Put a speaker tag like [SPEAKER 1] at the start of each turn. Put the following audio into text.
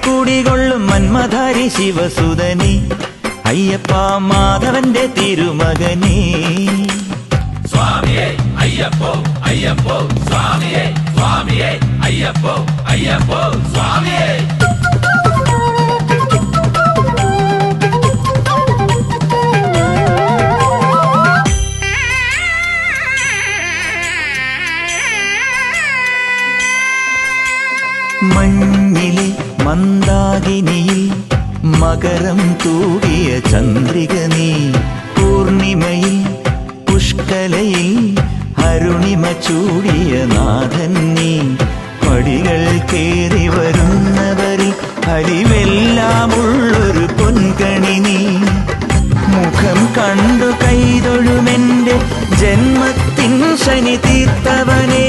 [SPEAKER 1] കുടികൊള്ളും മന്മധാരി ശിവസുതനി അയ്യപ്പ മാധവന്റെ തിരുമകനേ.
[SPEAKER 2] സ്വാമിയേ അയ്യപ്പോ അയ്യപ്പോ സ്വാമിയേ സ്വാമിയേ അയ്യപ്പോ അയ്യപ്പോ സ്വാമിയേ.
[SPEAKER 1] മഞ്ഞിലെ മന്ദാകിനിയിൽ മകരം തൂകിയ ചന്ദ്രിക നീ, പൂർണിമയിൽ പുഷ്കലയിൽ അരുണിമ ചൂടിയ നാഥൻ നീ. പടികൾ കേറി വരുന്നവരിൽ അലിവെല്ലാമുള്ളൊരു പൊൻകണി നീ. മുഖം കണ്ടു കൈതൊഴുമെന്റെ ജന്മത്തിൻ ശനി തീർത്തവനെ